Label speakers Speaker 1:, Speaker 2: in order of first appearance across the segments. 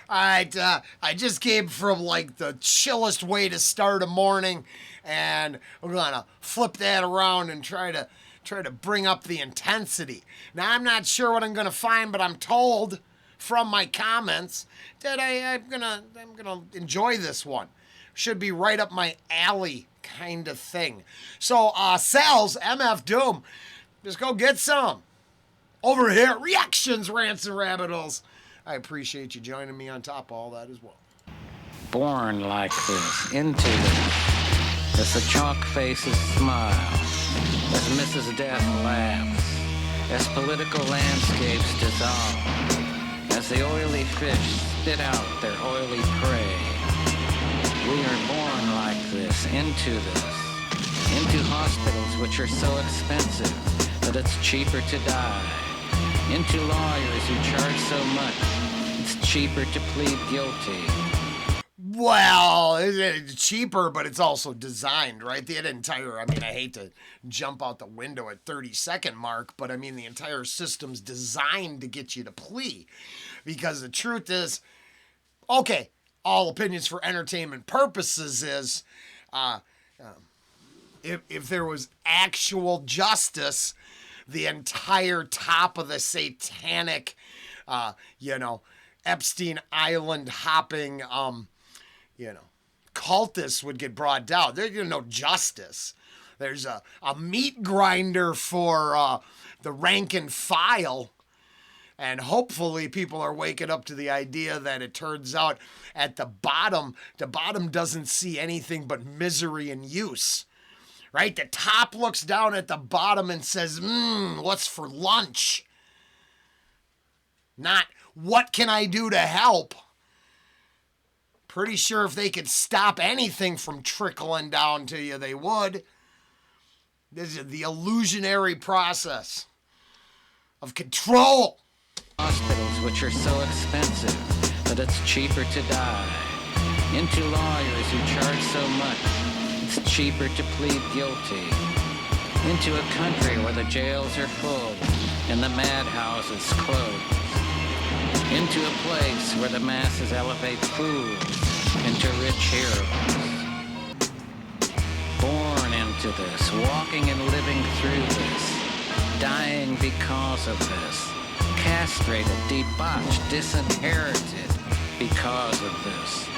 Speaker 1: All right, I just came from like the chillest way to start a morning, and we're gonna flip that around and try to bring up the intensity. Now I'm not sure what I'm gonna find, but I'm told from my comments that I'm gonna enjoy this one. Should be right up my alley kind of thing. So CELLZ, MF Doom, just go get some over here. Reactions, rants, and rabbit holes. I appreciate you joining me on top of all that as well.
Speaker 2: Born like this, into this, as the chalk faces smile, as Mrs. Death laughs, as political landscapes dissolve, as the oily fish spit out their oily prey. We are born like this, into hospitals which are so expensive that it's cheaper to die, into lawyers who charge so much it's cheaper to plead guilty.
Speaker 1: Well, it's cheaper, but it's also designed, right? The entire, I hate to jump out the window at 30-second mark, but the entire system's designed to get you to plea. Because the truth is, okay, all opinions for entertainment purposes is, if there was actual justice, the entire top of the satanic, Epstein Island hopping, cultists would get brought down. There's no justice. There's a meat grinder for the rank and file. And hopefully people are waking up to the idea that it turns out at the bottom doesn't see anything but misery and use. Right? The top looks down at the bottom and says, what's for lunch? Not, what can I do to help? Pretty sure if they could stop anything from trickling down to you, they would. This is the illusionary process of control.
Speaker 2: Hospitals which are so expensive that it's cheaper to die, into lawyers who charge so much it's cheaper to plead guilty, into a country where the jails are full and the madhouses closed, into a place where the masses elevate fools into rich heroes. Born into this, walking and living through this, dying because of this, castrated, debauched, disinherited because of this.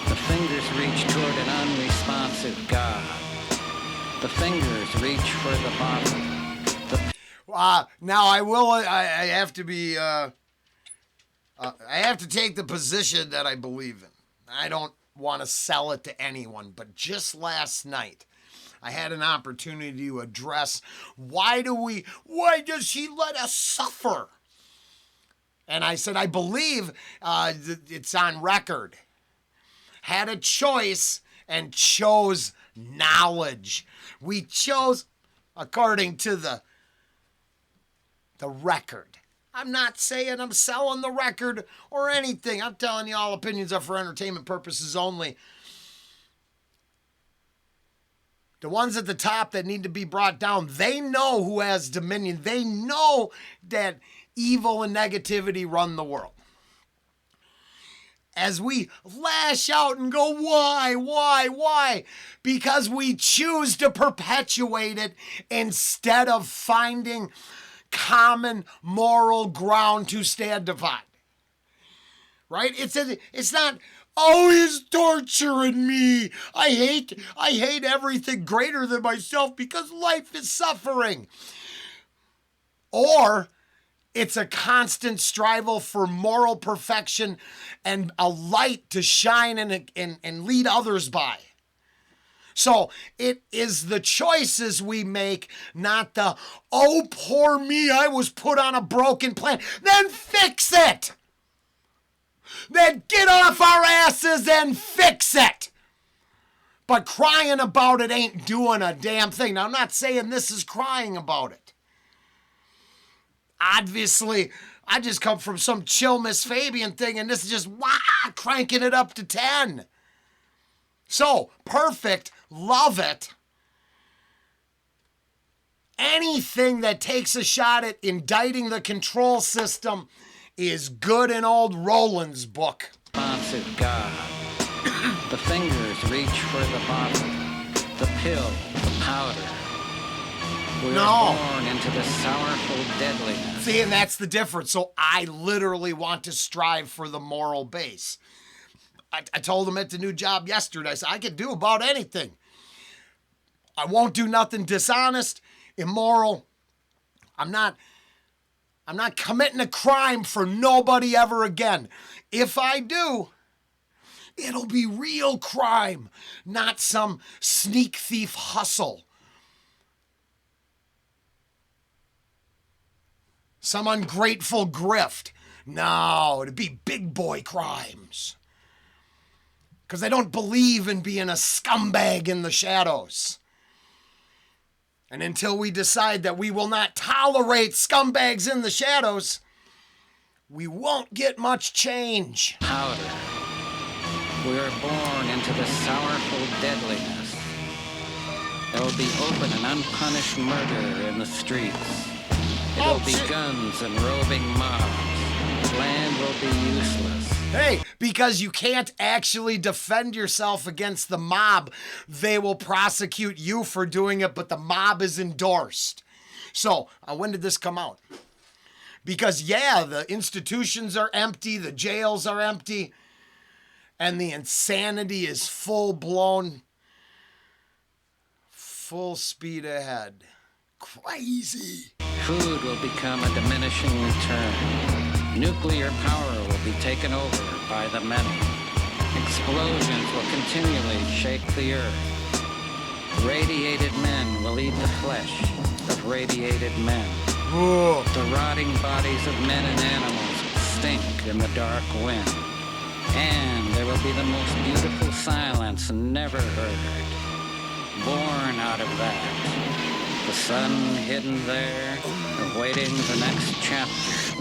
Speaker 2: The fingers reach toward an unresponsive God. The fingers reach for the bottle.
Speaker 1: Now I have to be, I have to take the position that I believe in. I don't want to sell it to anyone, but just last night, I had an opportunity to address why does she let us suffer? And I said, I believe it's on record. Had a choice and chose knowledge. We chose according to the record. I'm not saying I'm selling the record or anything. I'm telling you all opinions are for entertainment purposes only. The ones at the top that need to be brought down, they know who has dominion. They know that evil and negativity run the world. As we lash out and go, why? Because we choose to perpetuate it instead of finding common moral ground to stand upon. Right? It's not, oh, he's torturing me. I hate everything greater than myself because life is suffering. Or it's a constant strive for moral perfection and a light to shine and lead others by. So it is the choices we make, not the, oh, poor me, I was put on a broken planet. Then fix it. Then get off our asses and fix it. But crying about it ain't doing a damn thing. Now, I'm not saying this is crying about it. Obviously, I just come from some chill Miss Fabian thing, and this is just cranking it up to 10. So, perfect, love it. Anything that takes a shot at indicting the control system is good in old Rollen's book.
Speaker 2: responsive God. The fingers reach for the bottle, the pill, the powder. We are born into the sorrowful deadliness.
Speaker 1: See, and that's the difference. So I literally want to strive for the moral base. I told him at the new job yesterday, I said, I could do about anything. I won't do nothing dishonest, immoral. I'm not committing a crime for nobody ever again. If I do, it'll be real crime, not some sneak thief hustle. Some ungrateful grift. No, it'd be big boy crimes. Because I don't believe in being a scumbag in the shadows. And until we decide that we will not tolerate scumbags in the shadows, we won't get much change.
Speaker 2: Powder. We are born into the sorrowful deadliness. There will be open and unpunished murder in the streets. It'll be guns and roving mobs. Land will be useless.
Speaker 1: Hey, because you can't actually defend yourself against the mob. They will prosecute you for doing it, but the mob is endorsed. So, when did this come out? Because, yeah, the institutions are empty, the jails are empty, and the insanity is full-blown, full speed ahead. Crazy.
Speaker 2: Food will become a diminishing return. Nuclear power will be taken over by the many. Explosions will continually shake the earth. Radiated men will eat the flesh of radiated men.
Speaker 1: Whoa.
Speaker 2: The rotting bodies of men and animals stink in the dark wind. And there will be the most beautiful silence never heard. Born out of that. The sun hidden there, awaiting the next chapter.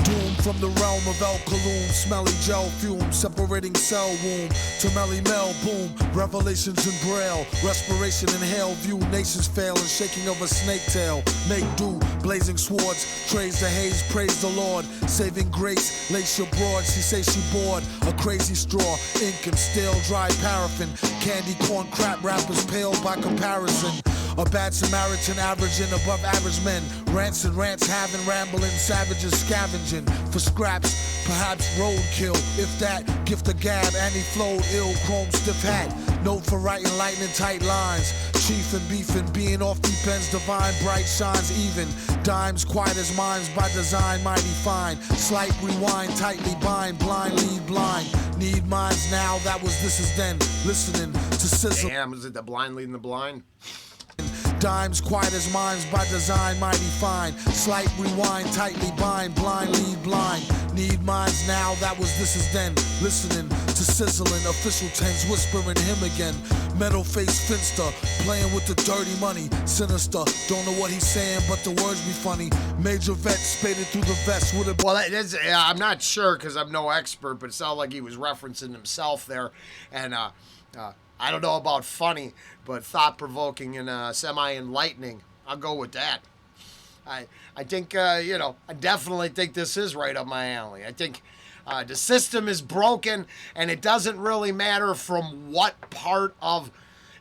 Speaker 3: Doom from the realm of alkaloon, smelly gel fume, separating cell womb to Melly Mel, boom, revelations in braille, respiration in hell, view nations fail and shaking of a snake tail, make do, blazing swords, trays the haze, praise the Lord, saving grace, lace your broad, she say she bored, a crazy straw, ink and stale, dry paraffin, candy corn crap rappers pale by comparison. A bad Samaritan averaging above average men. Rants and rants having rambling savages scavenging for scraps, perhaps roadkill. If that, gift a gab, and he flowed ill, chrome stiff hat. Note for writing lightning tight lines. Chief and beefing, being off deep ends, divine, bright shines even. Dimes quiet as minds by design, mighty fine. Slight rewind, tightly bind, blind lead blind. Need minds now, that was this is then. Listening to sizzle.
Speaker 1: Damn, is it the blind leading the blind?
Speaker 3: Dimes quiet as minds by design, mighty fine. Slight rewind, tightly bind, blind lead blind. Need minds now, that was this is then. Listening to sizzling, official tense, whispering him again. Metal face finster, playing with the dirty money. Sinister, don't know what he's saying, but the words be funny. Major vet spaded through the vest with a...
Speaker 1: Well, I'm not sure because I'm no expert, but it sounded like he was referencing himself there. And I don't know about funny, but thought-provoking and semi-enlightening. I'll go with that. I think, I definitely think this is right up my alley. I think the system is broken, and it doesn't really matter from what part of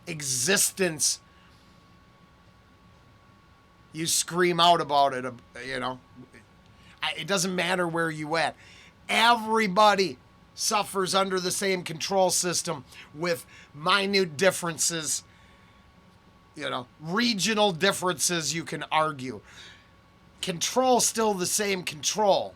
Speaker 1: existence you scream out about it, It doesn't matter where you at. Everybody suffers under the same control system with minute differences, regional differences you can argue. Control still the same control.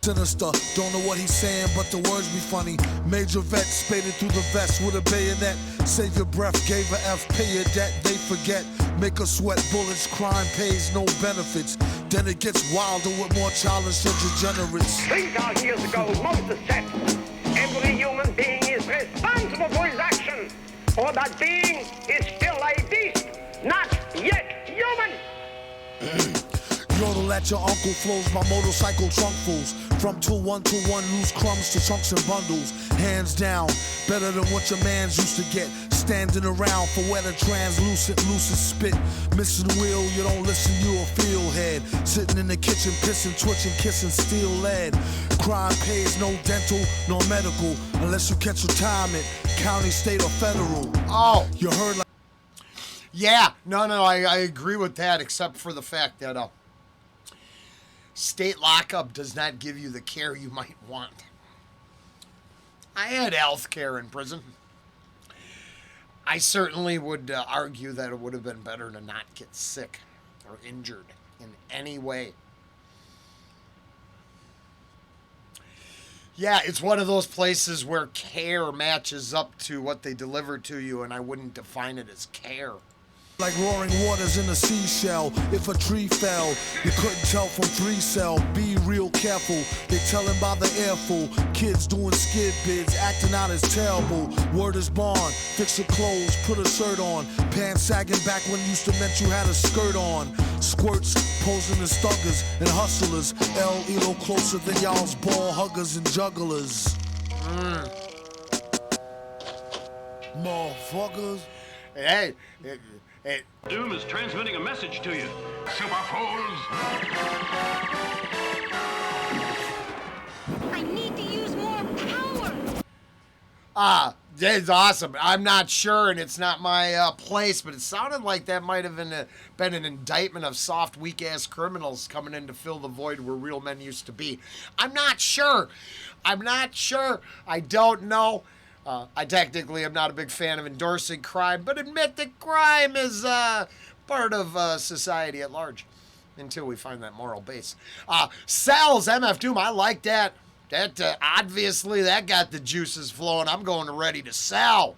Speaker 3: Sinister, don't know what he's saying, but the words be funny. Major vet spaded through the vest with a bayonet. Save your breath, gave a F, pay your debt, they forget. Make us sweat bullets, crime pays no benefits. Then it gets wilder with more childish and degenerates.
Speaker 4: 3,000 years ago, Moses said, every human being is responsible for his action, or that being is still a beast, not yet human.
Speaker 3: Yodel at your uncle flows my motorcycle trunk fools. From tool one to one, loose crumbs to chunks and bundles. Hands down, better than what your mans used to get. Standing around for weather translucent, lucid spit. Missing wheel, you don't listen, you a field head. Sitting in the kitchen, pissing, twitching, kissing steel lead. Crime pays no dental, no medical, unless you catch retirement, county, state, or federal.
Speaker 1: Oh.
Speaker 3: You heard like...
Speaker 1: Yeah, no, I agree with that, except for the fact that state lockup does not give you the care you might want. I had health care in prison. I certainly would argue that it would have been better to not get sick or injured in any way. Yeah, it's one of those places where care matches up to what they deliver to you, and I wouldn't define it as care.
Speaker 3: Like roaring waters in a seashell. If a tree fell, you couldn't tell from 3-cell. Be real careful, they tellin' by the airful. Kids doing skid bids, acting out as terrible. Word is bond, fix your clothes, put a shirt on. Pants sagging back when used to meant you had a skirt on. Squirts posing as thuggers and hustlers. Elo closer than y'all's ball huggers and jugglers. Motherfuckers.
Speaker 1: Hey.
Speaker 5: Doom is transmitting a message to you. Super fools!
Speaker 6: I need to use more power.
Speaker 1: That's awesome. I'm not sure, and it's not my place, but it sounded like that might have been an indictment of soft, weak-ass criminals coming in to fill the void where real men used to be. I'm not sure. I don't know. I technically am not a big fan of endorsing crime, but admit that crime is part of society at large until we find that moral base. CELLZ, MF Doom, I like that. That obviously that got the juices flowing. I'm going ready to sell.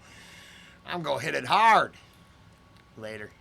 Speaker 1: I'm going to hit it hard. Later.